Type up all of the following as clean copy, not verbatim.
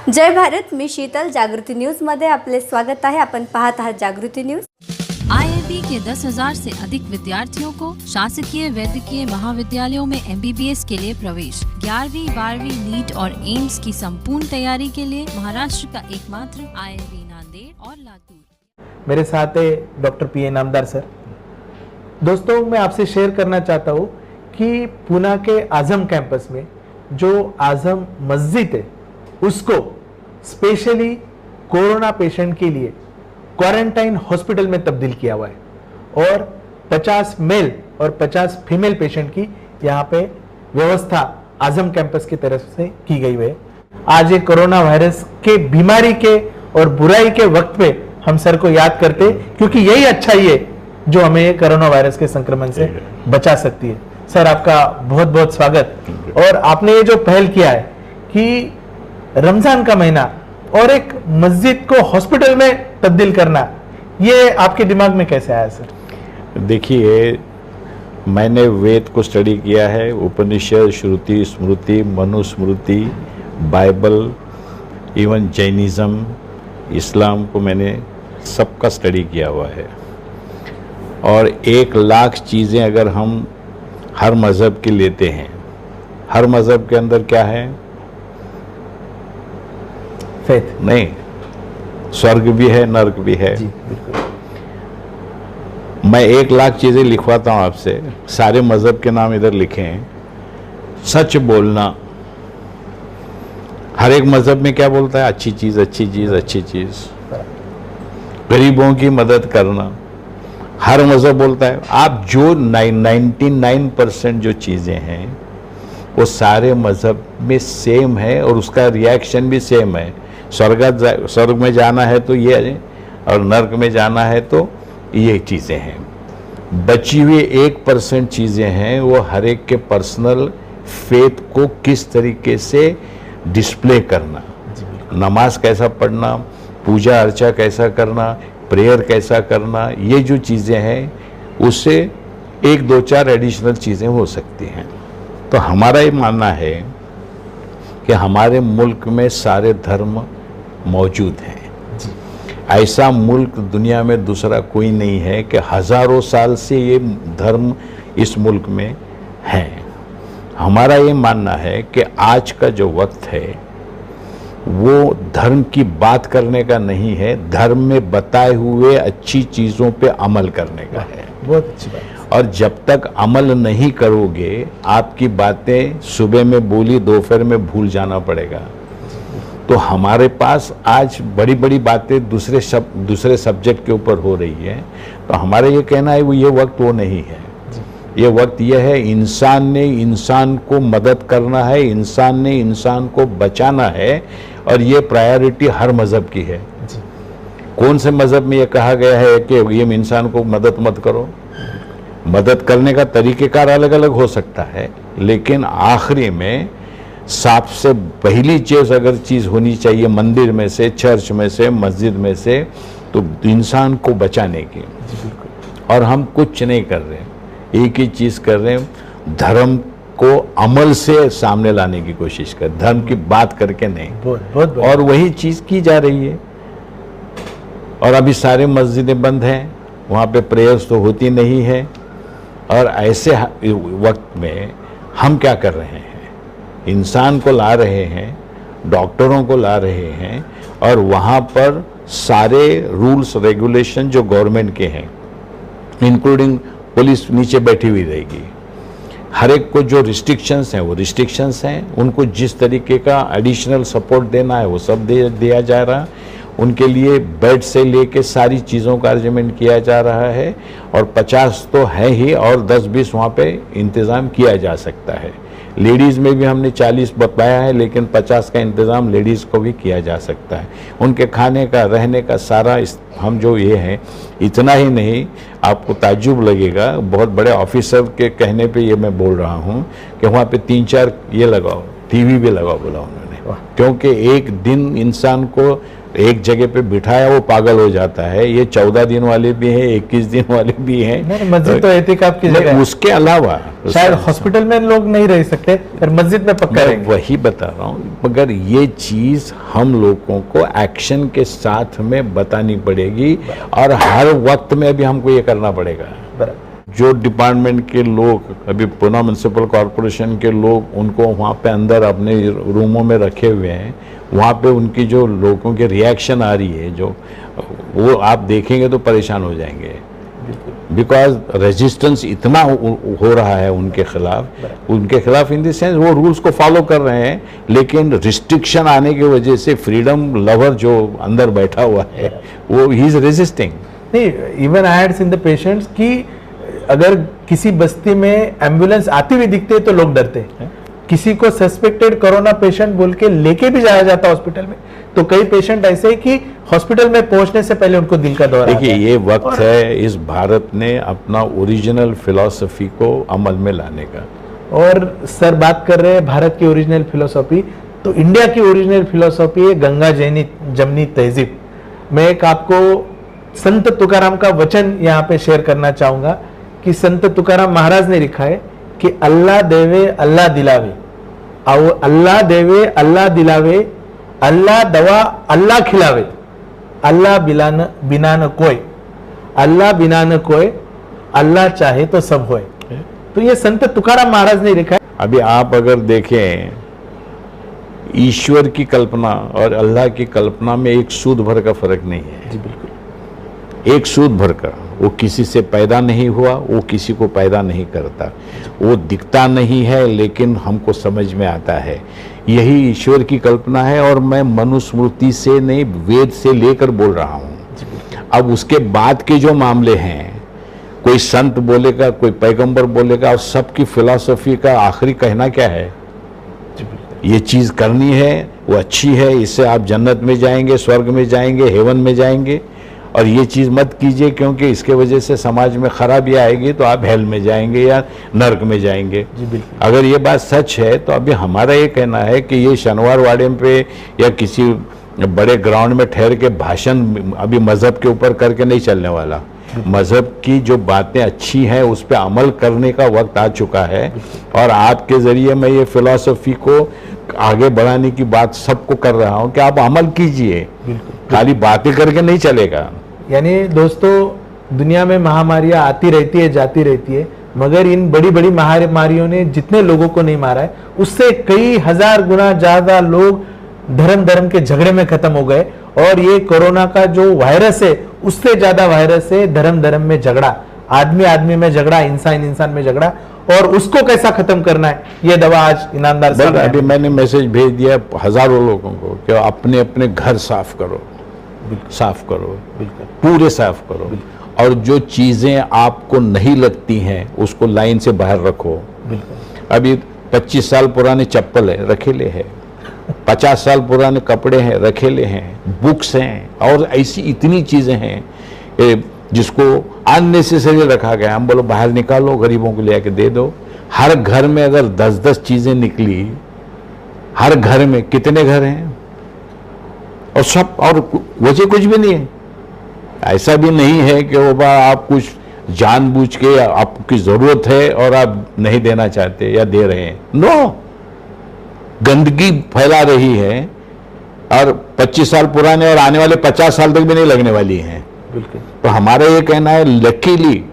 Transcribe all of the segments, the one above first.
जय भारत, मी शीतल. जागृती न्यूज मध्ये आपले स्वागत आहे. आपण पाहत आहात जागृती न्यूज. IIB के 10,000 से अधिक विद्यार्थियों को शासकीय वैद्यकीय महाविद्यालयों में MBBS के लिए प्रवेश. 11वीं 12वीं नीट और एम्स की संपूर्ण तैयारी के लिए महाराष्ट्र का एकमात्र IIB नांदेड़ और लातूर. मेरे साथ है डॉक्टर PA नामदार सर. दोस्तों, मैं आपसे शेयर करना चाहता हूँ कि पुणे के आजम कैंपस में जो आजम मस्जिद है उसको स्पेशली कोरोना पेशेंट के लिए क्वारंटाइन हॉस्पिटल में तब्दील किया हुआ है और 50 मेल और 50 फीमेल पेशेंट की यहाँ पे व्यवस्था आजम कैंपस की तरफ से की गई है. आज ये कोरोना वायरस के बीमारी के और बुराई के वक्त पे हम सर को याद करते क्योंकि यही अच्छाई है जो हमें कोरोना वायरस के संक्रमण से बचा सकती है. सर, आपका बहुत बहुत स्वागत. और आपने ये जो पहल किया है कि रमजान का महीना और एक मस्जिद को हॉस्पिटल में तब्दील करना, ये आपके दिमाग में कैसे आया सर? देखिए, मैंने वेद को स्टडी किया है, उपनिषद, श्रुति, स्मृति, मनुस्मृति, बाइबल, इवन जैनिज्म, इस्लाम को मैंने सबका स्टडी किया हुआ है. और 1 लाख चीज़ें अगर हम हर मज़हब की लेते हैं, हर मज़हब के अंदर क्या है? फेथ नहीं, स्वर्ग भी है, नर्क भी है. जी, बिल्कुल. मैं 1 लाख चीज़ें लिखवाता हूँ आपसे, सारे मज़हब के नाम इधर लिखे हैं. सच बोलना, हर एक मज़हब में क्या बोलता है? अच्छी चीज़, अच्छी चीज़, अच्छी चीज़. गरीबों की मदद करना, हर मज़हब बोलता है. आप जो 99% जो चीज़ें हैं वो सारे मज़हब में सेम है और उसका रिएक्शन भी सेम है. स्वर्ग में जाना है तो ये है और नर्क में जाना है तो ये चीज़ें हैं. बची हुई 1% चीज़ें हैं वो हर एक के पर्सनल फेथ को किस तरीके से डिस्प्ले करना, नमाज कैसा पढ़ना, पूजा अर्चा कैसा करना, प्रेयर कैसा करना, ये जो चीज़ें हैं उससे 1, 2, 4 एडिशनल चीज़ें हो सकती हैं. तो हमारा ये मानना है कि हमारे मुल्क में सारे धर्म मौजूद हैं. ऐसा मुल्क दुनिया में दूसरा कोई नहीं है कि हज़ारों साल से ये धर्म इस मुल्क में हैं. हमारा ये मानना है कि आज का जो वक्त है वो धर्म की बात करने का नहीं है, धर्म में बताए हुए अच्छी चीज़ों पे अमल करने का है. बहुत अच्छी बात. और जब तक अमल नहीं करोगे, आपकी बातें सुबह में बोली दोपहर में भूल जाना पड़ेगा. तो हमारे पास आज बड़ी बड़ी बातें दूसरे सब्जेक्ट के ऊपर हो रही है. तो हमारा ये कहना है वो ये वक्त वो नहीं है. ये वक्त ये है, इंसान ने इंसान को मदद करना है, इंसान ने इंसान को बचाना है और ये प्रायोरिटी हर मज़हब की है. कौन से मज़हब में ये कहा गया है कि ये इंसान को मदद मत करो? मदद करने का तरीक़ेकार अलग अलग हो सकता है, लेकिन आखिरी में सबसे पहली चीज़ अगर चीज़ होनी चाहिए मंदिर में से, चर्च में से, मस्जिद में से, तो इंसान को बचाने की. और हम कुछ नहीं कर रहे, एक ही चीज़ कर रहे हैं, धर्म को अमल से सामने लाने की कोशिश कर, धर्म की बात करके नहीं. बहुत और वही चीज़ की जा रही है. और अभी सारे मस्जिदें बंद हैं, वहाँ पे प्रेयर्स तो होती नहीं है. और ऐसे वक्त में हम क्या कर रहे हैं? इंसान को ला रहे हैं, डॉक्टरों को ला रहे हैं और वहाँ पर सारे रूल्स रेगुलेशन जो गवर्नमेंट के हैं, इंक्लूडिंग पुलिस नीचे बैठी हुई रहेगी. हर एक को जो रिस्ट्रिक्शंस हैं वो रिस्ट्रिक्शंस हैं. उनको जिस तरीके का एडिशनल सपोर्ट देना है वो सब दिया जा रहा है. उनके लिए बेड से लेके सारी चीज़ों का अरेंजमेंट किया जा रहा है. और 50 तो है ही और 10-20 वहाँ पे इंतज़ाम किया जा सकता है. लेडीज़ में भी हमने 40 बताया है, लेकिन 50 का इंतज़ाम लेडीज़ को भी किया जा सकता है. उनके खाने का, रहने का सारा हम जो ये हैं, इतना ही नहीं, आपको ताज्जुब लगेगा, बहुत बड़े ऑफिसर के कहने पे ये मैं बोल रहा हूँ कि वहाँ पे 3-4 ये लगाओ, टीवी भी लगाओ बोला उन्होंने. क्योंकि एक दिन इंसान को एक जगह पे बिठाया वो पागल हो जाता है। ये 14 दिन वाले भी हैं, 21 दिन वाले भी हैं। नहीं, मस्जिद तो एहतिकाफ की जगह है। उसके अलावा शायद हॉस्पिटल में लोग नहीं रह सकते, पर मस्जिद में पक्का मैं रहेंगे। वही बता रहा हूँ, मगर ये चीज हम लोगों को एक्शन के साथ में बतानी पड़ेगी और हर वक्त में अभी हमको ये करना पड़ेगा। बराबर। जो डिपार्टमेंट के लोग, अभी पुणे म्युनिसिपल कॉरपोरेशन के लोग, उनको वहाँ पे अंदर अपने रूमों में रखे हुए हैं, वहाँ पे उनकी जो लोगों की रिएक्शन आ रही है, जो वो आप देखेंगे तो परेशान हो जाएंगे। बिकॉज रेजिस्टेंस इतना हो रहा है उनके खिलाफ इन द सेंस वो रूल्स को फॉलो कर रहे हैं, लेकिन रिस्ट्रिक्शन आने की वजह से फ्रीडम लवर जो अंदर बैठा हुआ है वो ही इज रेजिस्टिंग। नहीं, even I had seen the patients कि अगर किसी बस्ती में एम्बुलेंस आती हुई दिखते है तो लोग डरते हैं। किसी को सस्पेक्टेड कोरोना पेशेंट बोल के लेके भी जाया जाता हॉस्पिटल में, तो कई पेशेंट ऐसे है कि हॉस्पिटल में पहुंचने से पहले उनको दिल का दौरा देखिए, आता है। ये वक्त है इस भारत ने अपना ओरिजिनल फिलॉसफी को अमल में लाने का। और सर बात कर रहे हैं भारत की ओरिजिनल फिलोसॉफी, तो इंडिया की ओरिजिनल फिलोसॉफी है गंगा जमनी तहजीब। मैं एक आपको संत तुकाराम का वचन यहाँ पे शेयर करना चाहूंगा कि संत तुकाराम महाराज ने लिखा है कि अल्लाह देवे अल्लाह दिलावे, अल्लाह देवे अल्लाह दिलावे, अल्लाह दवा अल्लाह खिलावे, अल्लाह बिना न कोई, अल्लाह बिना न कोई, अल्लाह चाहे तो सब होए। तो ये संत तुकाराम महाराज ने लिखा है। अभी आप अगर देखें, ईश्वर की कल्पना और अल्लाह की कल्पना में एक सूद भर का फर्क नहीं है। जी बिल्कुल, एक सूद भर का। वो किसी से पैदा नहीं हुआ, वो किसी को पैदा नहीं करता, वो दिखता नहीं है लेकिन हमको समझ में आता है। यही ईश्वर की कल्पना है और मैं मनुस्मृति से नहीं, वेद से लेकर बोल रहा हूँ। अब उसके बाद के जो मामले हैं, कोई संत बोलेगा, कोई पैगंबर बोलेगा, और सबकी फिलॉसफी का आखिरी कहना क्या है? ये चीज करनी है, वो अच्छी है, इससे आप जन्नत में जाएंगे, स्वर्ग में जाएंगे, हेवन में जाएंगे, और ये चीज मत कीजिए क्योंकि इसके वजह से समाज में खराबी आएगी तो आप हेल में जाएंगे या नर्क में जाएंगे। जी बिल्कुल। अगर ये बात सच है तो अभी हमारा ये कहना है कि ये शनिवार वाड़े पे या किसी बड़े ग्राउंड में ठहर के भाषण अभी मजहब के ऊपर करके नहीं चलने वाला। मजहब की जो बातें अच्छी हैं उस पर अमल करने का वक्त आ चुका है, और आपके जरिए मैं ये फिलॉसफी को आगे बढ़ाने की बात सबको कर रहा हूं कि आप अमल कीजिए, खाली बातें करके नहीं चलेगा। यानी दोस्तों, दुनिया में महामारियां आती रहती है, जाती रहती है, मगर इन बड़ी बड़ी महामारियों ने जितने लोगों को नहीं मारा है, उससे कई हजार गुना ज्यादा लोग धर्म के झगड़े में खत्म हो गए। और ये कोरोना का जो वायरस है, उससे ज्यादा वायरस है धर्म में झगड़ा, आदमी में झगड़ा, इंसान में झगड़ा, और उसको कैसा खत्म करना है, ये दवा आज ईनामदार साहब। अभी मैंने मैसेज भेज दिया हजारों लोगों को कि अपने अपने घर साफ करो, पूरे साफ करो, और जो चीजें आपको नहीं लगती हैं उसको लाइन से बाहर रखो। अभी 25 साल पुराने चप्पल है, रखेले है, 50 साल पुराने कपड़े हैं, रखेले हैं, बुक्स हैं, और ऐसी इतनी चीजें हैं जिसको अननेसेसरी रखा गया। हम बोलो बाहर निकालो, गरीबों को ले आके दे दो। हर घर में अगर 10-10 चीजें निकली, हर घर में कितने घर हैं, और सब, और वजह कुछ भी नहीं है। ऐसा भी नहीं है कि वो आप कुछ जानबूझ के आपकी जरूरत है और आप नहीं देना चाहते या दे रहे हैं। नो, गंदगी फैला रही है, और 25 साल पुराने और आने वाले 50 साल तक भी नहीं लगने वाली हैं। तो हमारा ये कहना है, लकीली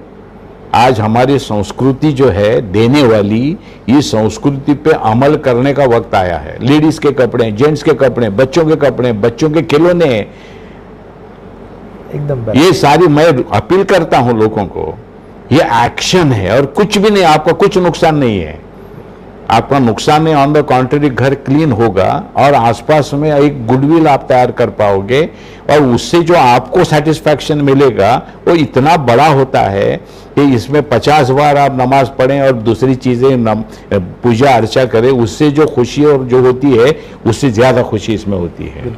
आज हमारी संस्कृति जो है देने वाली, ये संस्कृति पे अमल करने का वक्त आया है। लेडीज के कपड़े, जेंट्स के कपड़े, बच्चों के कपड़े, बच्चों के खिलौने, एकदम ये सारी मैं अपील करता हूं लोगों को, ये एक्शन है और कुछ भी नहीं, आपका कुछ नुकसान नहीं है। आपका नुकसान नहीं, ऑन द कॉन्ट्ररी घर क्लीन होगा और आसपास में एक गुडविल आप तैयार कर पाओगे, और उससे जो आपको सेटिस्फैक्शन मिलेगा वो इतना बड़ा होता है कि इसमें 50 बार आप नमाज पढ़ें और दूसरी चीजें पूजा अर्चा करें, उससे जो खुशी और जो होती है उससे ज्यादा खुशी इसमें होती है।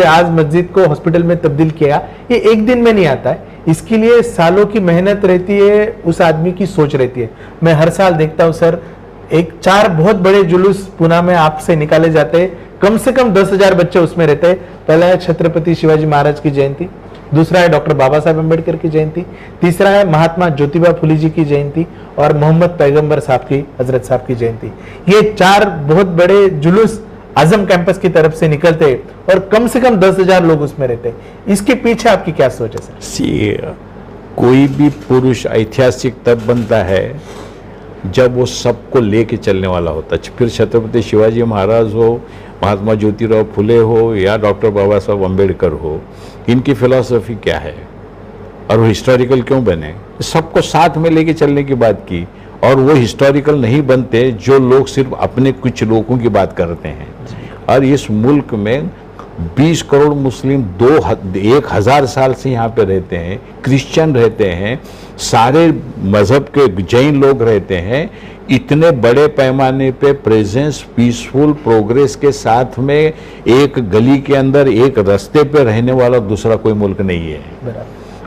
आज मस्जिद को हॉस्पिटल में तब्दील किया, ये एक दिन में नहीं आता है, इसके लिए सालों की मेहनत रहती है, उस आदमी की सोच रहती है। मैं हर साल देखता हूँ सर, एक 4 बहुत बड़े जुलूस पुणे में आपसे निकाले जाते हैं, कम से कम 10,000 बच्चे उसमें रहते हैं। पहला है छत्रपति शिवाजी महाराज की जयंती, दूसरा है डॉक्टर बाबा साहेब अम्बेडकर की जयंती, तीसरा है महात्मा ज्योतिबा फुले जी की जयंती और मोहम्मद पैगंबर साहब की, हजरत साहब की जयंती। ये 4 बहुत बड़े जुलूस आजम कैंपस की तरफ से निकलते हैं और कम से कम 10,000 लोग उसमें रहते हैं। इसके पीछे आपकी क्या सोच है सर? कोई भी पुरुष ऐतिहासिक तब बनता है जब वो सबको लेके चलने वाला होता है। फिर छत्रपति शिवाजी महाराज हो, महात्मा ज्योतिराव फुले हो या डॉक्टर बाबा साहब अम्बेडकर हो, इनकी फिलॉसफी क्या है और वो हिस्टोरिकल क्यों बने, सबको साथ में लेके चलने की बात की। और वो हिस्टोरिकल नहीं बनते जो लोग सिर्फ अपने कुछ लोगों की बात करते हैं। और इस मुल्क में 20 करोड़ मुस्लिम 1,000 साल से यहाँ पे रहते हैं, क्रिश्चियन रहते हैं, सारे मजहब के जैन लोग रहते हैं। इतने बड़े पैमाने पे प्रेजेंस, पीसफुल प्रोग्रेस के साथ में एक गली के अंदर एक रास्ते पे रहने वाला दूसरा कोई मुल्क नहीं है।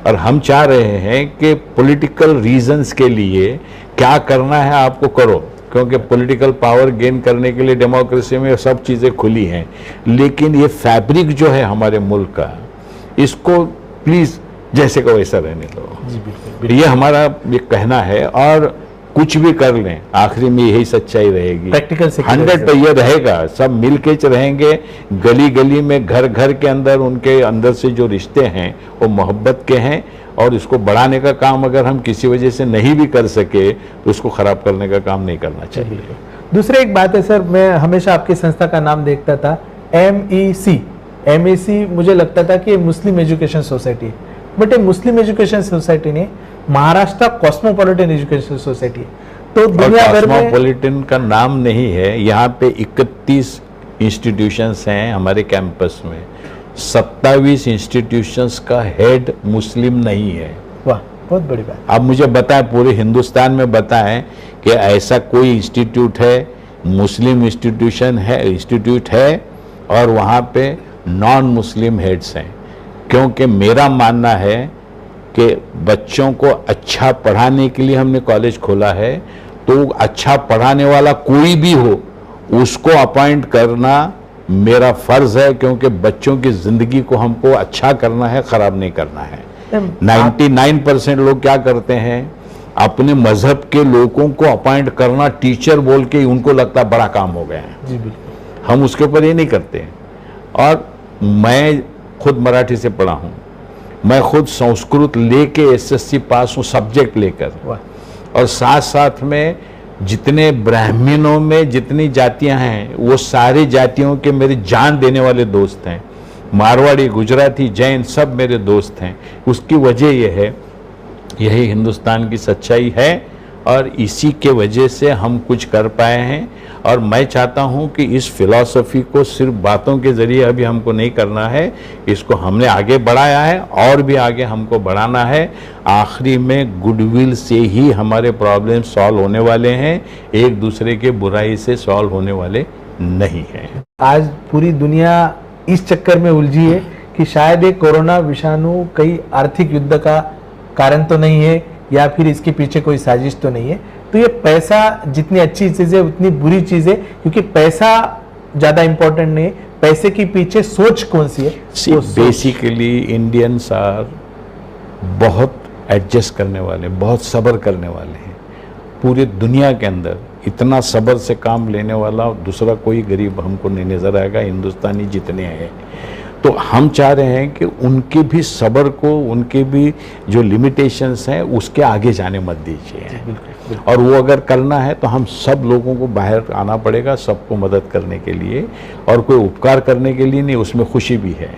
और हम चाह रहे हैं कि पॉलिटिकल रीजंस के लिए क्या करना है आपको करो, क्योंकि पॉलिटिकल पावर गेन करने के लिए डेमोक्रेसी में सब चीज़ें खुली हैं। लेकिन ये फैब्रिक जो है हमारे मुल्क का, इसको प्लीज़ जैसे का वैसा रहने दो। ये हमारा एक कहना है। और कुछ भी कर लें, आखिरी में यही सच्चाई रहेगी। प्रैक्टिकल 100 पे ये रहेगा, सब मिलके रहेंगे। गली गली में, घर घर के अंदर, उनके अंदर से जो रिश्ते हैं वो मोहब्बत के हैं। और इसको बढ़ाने का काम अगर हम किसी वजह से नहीं भी कर सके तो उसको खराब करने का काम नहीं करना चाहिए। दूसरी एक बात है सर, मैं हमेशा आपकी संस्था का नाम देखता था MEC। मुझे लगता था कि ये मुस्लिम एजुकेशन सोसाइटी है, बट ये मुस्लिम एजुकेशन सोसाइटी ने महाराष्ट्र कॉस्मोपॉलिटन एजुकेशन सोसाइटी है। तो दुनिया भर में कॉस्मोपॉलिटन का नाम नहीं है। यहाँ पे 31 इंस्टीट्यूशंस हैं हमारे कैंपस में। 27 इंस्टीट्यूशंस का हेड मुस्लिम नहीं है। वाह, बहुत बड़ी बात। आप मुझे बताएं, पूरे हिंदुस्तान में बताएं कि ऐसा कोई इंस्टीट्यूट है, मुस्लिम इंस्टीट्यूट है और वहाँ पे नॉन मुस्लिम हेड्स हैं। क्योंकि मेरा मानना है कि बच्चों को अच्छा पढ़ाने के लिए हमने कॉलेज खोला है, तो अच्छा पढ़ाने वाला कोई भी हो उसको अपॉइंट करना मेरा फर्ज है। क्योंकि बच्चों की जिंदगी को हमको अच्छा करना है, खराब नहीं करना है। 99% लोग क्या करते हैं, अपने मजहब के लोगों को अपॉइंट करना टीचर बोल के उनको लगता बड़ा काम हो गया है। जी बिल्कुल। हम उसके ऊपर ये नहीं करते। और मैं खुद मराठी से पढ़ा हूँ, मैं खुद संस्कृत लेके SSC पास हूँ सब्जेक्ट लेकर। और साथ साथ में जितने ब्राह्मणों में जितनी जातियां हैं वो सारी जातियों के मेरे जान देने वाले दोस्त हैं। मारवाड़ी, गुजराती, जैन सब मेरे दोस्त हैं। उसकी वजह यह है, यही हिंदुस्तान की सच्चाई है और इसी के वजह से हम कुछ कर पाए हैं। और मैं चाहता हूं कि इस फिलॉसफी को सिर्फ बातों के जरिए अभी हमको नहीं करना है, इसको हमने आगे बढ़ाया है और भी आगे हमको बढ़ाना है। आखिरी में गुडविल से ही हमारे प्रॉब्लम सॉल्व होने वाले हैं, एक दूसरे के बुराई से सॉल्व होने वाले नहीं हैं। आज पूरी दुनिया इस चक्कर में उलझी है कि शायद ये कोरोना विषाणु कई आर्थिक युद्ध का कारण तो नहीं है या फिर इसके पीछे कोई साजिश तो नहीं है। तो ये पैसा जितनी अच्छी चीज है उतनी बुरी चीज है, क्योंकि पैसा ज्यादा इंपॉर्टेंट नहीं, पैसे के पीछे सोच कौन सी है। बेसिकली इंडियंस आर बहुत एडजस्ट करने वाले, बहुत सब्र करने वाले हैं। पूरी दुनिया के अंदर इतना सब्र से काम लेने वाला दूसरा कोई गरीब हमको नहीं नजर आएगा, हिंदुस्तानी जितने हैं। तो हम चाह रहे हैं कि उनके भी सब्र को, उनके भी जो लिमिटेशंस हैं उसके आगे जाने मत दीजिए। और वो अगर करना है तो हम सब लोगों को बाहर आना पड़ेगा, सबको मदद करने के लिए और कोई उपकार करने के लिए नहीं, उसमें खुशी भी है।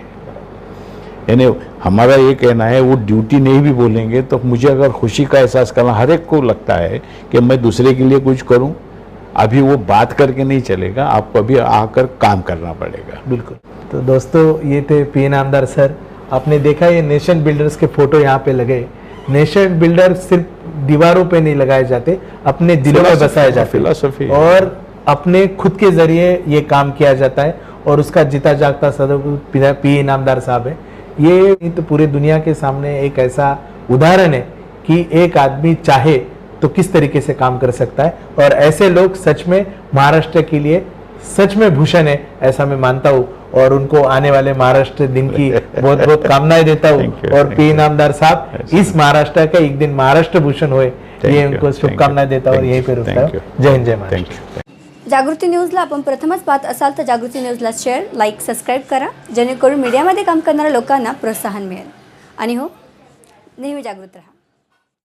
यानी हमारा ये कहना है, वो ड्यूटी नहीं भी बोलेंगे तो मुझे अगर खुशी का एहसास करना, हर एक को लगता है कि मैं दूसरे के लिए कुछ करूं, अभी वो बात करके नहीं चलेगा, आपको अभी आकर काम करना पड़ेगा। बिल्कुल। तो दोस्तों, ये थे PN नामदार सर। आपने देखा ये नेशन बिल्डर्स के फोटो यहाँ पे लगे। नेशन बिल्डर सिर्फ दीवारों पे नहीं लगाए जाते, अपने दिलों में बसाए जाते, फिलॉसफी और अपने खुद के जरिए ये काम किया जाता है और उसका जीता जागता सबूत PN नामदार साहब है। ये तो पूरे दुनिया के सामने एक ऐसा उदाहरण है कि एक आदमी चाहे तो किस तरीके से काम कर सकता है। और ऐसे लोग सच में महाराष्ट्र के लिए सच में भूषण है, ऐसा मैं मानता हूँ। और उनको आने वाले महाराष्ट्र दिन की बहुत बहुत कामनाएं देता हूँ। Thank you, और thank पी you. इनामदार साहब इस महाराष्ट्र का एक दिन महाराष्ट्र भूषण होए, ये you, उनको thank शुभकामनाएं you, देता हूँ और thank यहीं you, पे रुकता thank हूँ। you. जय हिंद, जय महाराष्ट्र। थँक्यू. जागृती न्यूजला आपण प्रथमच पाहत असाल तर जागृती न्यूजला शेअर, लाईक, सबस्क्राईब करा, जेणेकरून मीडियामध्ये काम करणाऱ्या लोकांना प्रोत्साहन मिळेल. आणि हो, नेहमी जागृत राहा.